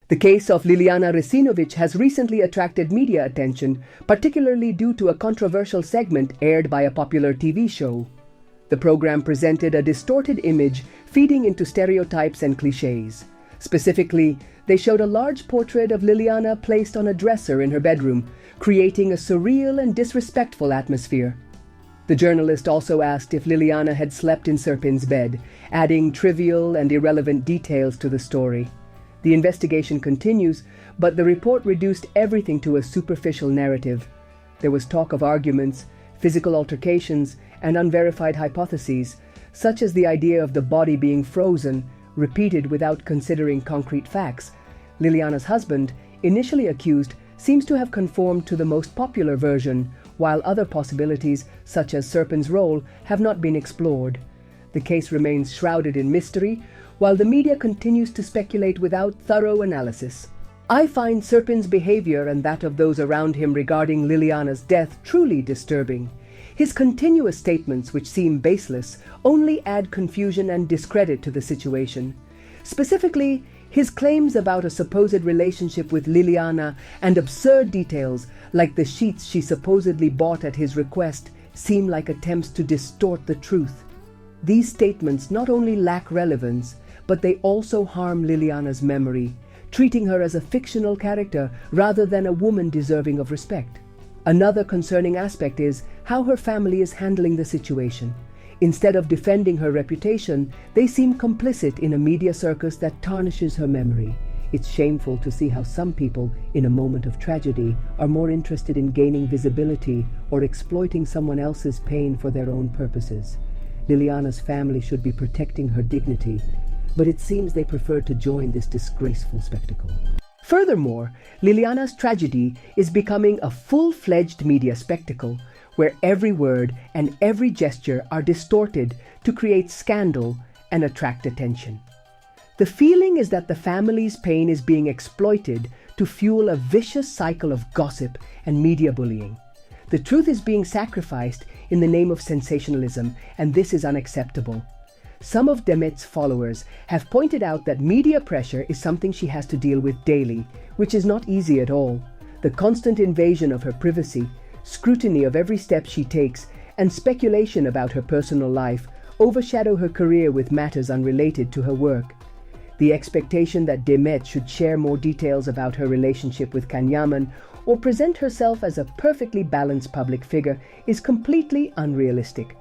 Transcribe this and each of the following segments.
The case of Liliana Resinovic has recently attracted media attention, particularly due to a controversial segment aired by a popular TV show. The program presented a distorted image feeding into stereotypes and clichés. Specifically, they showed a large portrait of Liliana placed on a dresser in her bedroom, creating a surreal and disrespectful atmosphere. The journalist also asked if Liliana had slept in Serpin's bed, adding trivial and irrelevant details to the story. The investigation continues, but the report reduced everything to a superficial narrative. There was talk of arguments, physical altercations, and unverified hypotheses, such as the idea of the body being frozen, repeated without considering concrete facts. Liliana's husband, initially accused, seems to have conformed to the most popular version, while other possibilities, such as Serpin's role, have not been explored. The case remains shrouded in mystery, while the media continues to speculate without thorough analysis. I find Serpin's behavior and that of those around him regarding Liliana's death truly disturbing. His continuous statements, which seem baseless, only add confusion and discredit to the situation. Specifically, his claims about a supposed relationship with Liliana and absurd details, like the sheets she supposedly bought at his request, seem like attempts to distort the truth. These statements not only lack relevance, but they also harm Liliana's memory, treating her as a fictional character rather than a woman deserving of respect. Another concerning aspect is how her family is handling the situation. Instead of defending her reputation, they seem complicit in a media circus that tarnishes her memory. It's shameful to see how some people, in a moment of tragedy, are more interested in gaining visibility or exploiting someone else's pain for their own purposes. Liliana's family should be protecting her dignity, but it seems they prefer to join this disgraceful spectacle. Furthermore, Liliana's tragedy is becoming a full-fledged media spectacle, where every word and every gesture are distorted to create scandal and attract attention. The feeling is that the family's pain is being exploited to fuel a vicious cycle of gossip and media bullying. The truth is being sacrificed in the name of sensationalism, and this is unacceptable. Some of Demet's followers have pointed out that media pressure is something she has to deal with daily, which is not easy at all. The constant invasion of her privacy, scrutiny of every step she takes, and speculation about her personal life overshadow her career with matters unrelated to her work. The expectation that Demet should share more details about her relationship with Kanyaman or present herself as a perfectly balanced public figure is completely unrealistic.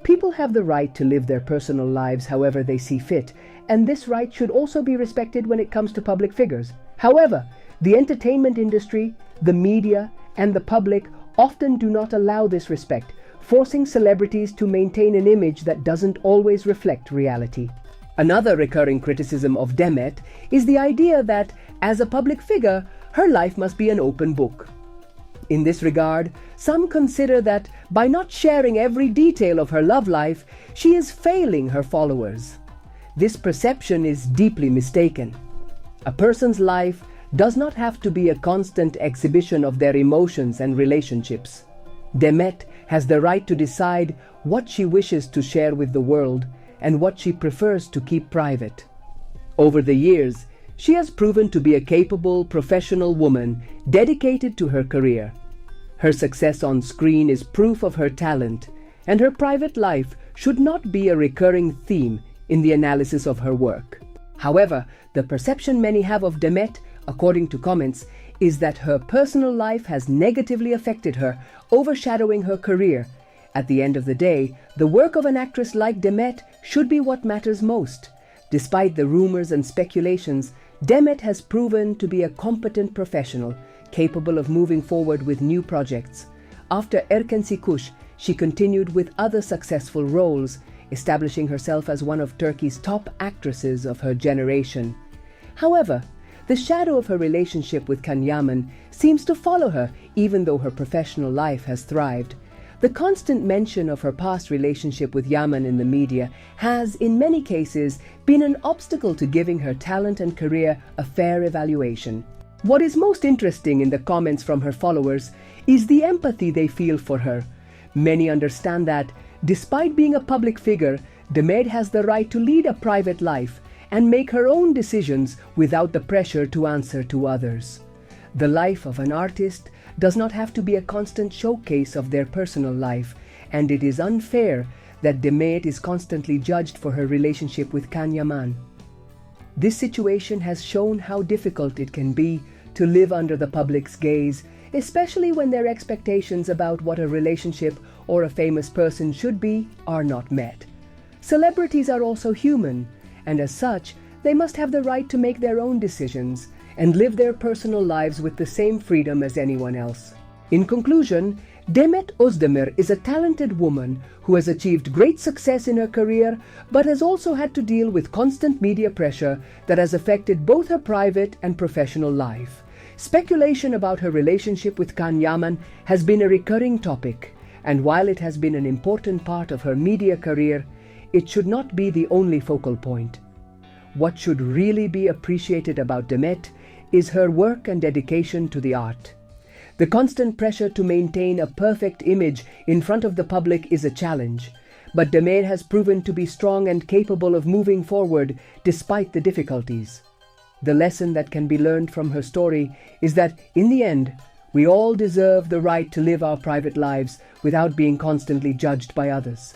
People have the right to live their personal lives however they see fit, and this right should also be respected when it comes to public figures. However, the entertainment industry, the media, and the public often do not allow this respect, forcing celebrities to maintain an image that doesn't always reflect reality. Another recurring criticism of Demet is the idea that, as a public figure, her life must be an open book. In this regard, some consider that by not sharing every detail of her love life, she is failing her followers. This perception is deeply mistaken. A person's life does not have to be a constant exhibition of their emotions and relationships. Demet has the right to decide what she wishes to share with the world and what she prefers to keep private. Over the years, she has proven to be a capable, professional woman dedicated to her career. Her success on screen is proof of her talent, and her private life should not be a recurring theme in the analysis of her work. However, the perception many have of Demet, according to comments, is that her personal life has negatively affected her, overshadowing her career. At the end of the day, the work of an actress like Demet should be what matters most. Despite the rumors and speculations, Demet has proven to be a competent professional, capable of moving forward with new projects. After Erken Sikuş, she continued with other successful roles, establishing herself as one of Turkey's top actresses of her generation. However, the shadow of her relationship with Kanyaman seems to follow her even though her professional life has thrived. The constant mention of her past relationship with Yaman in the media has, in many cases, been an obstacle to giving her talent and career a fair evaluation. What is most interesting in the comments from her followers is the empathy they feel for her. Many understand that, despite being a public figure, Demet has the right to lead a private life, and make her own decisions without the pressure to answer to others. The life of an artist does not have to be a constant showcase of their personal life, and it is unfair that Demet is constantly judged for her relationship with Can Yaman. This situation has shown how difficult it can be to live under the public's gaze, especially when their expectations about what a relationship or a famous person should be are not met. Celebrities are also human, and as such, they must have the right to make their own decisions and live their personal lives with the same freedom as anyone else. In conclusion, Demet Özdemir is a talented woman who has achieved great success in her career, but has also had to deal with constant media pressure that has affected both her private and professional life. Speculation about her relationship with Can Yaman has been a recurring topic, and while it has been an important part of her media career, it should not be the only focal point. What should really be appreciated about Demet is her work and dedication to the art. The constant pressure to maintain a perfect image in front of the public is a challenge, but Demet has proven to be strong and capable of moving forward despite the difficulties. The lesson that can be learned from her story is that, in the end, we all deserve the right to live our private lives without being constantly judged by others.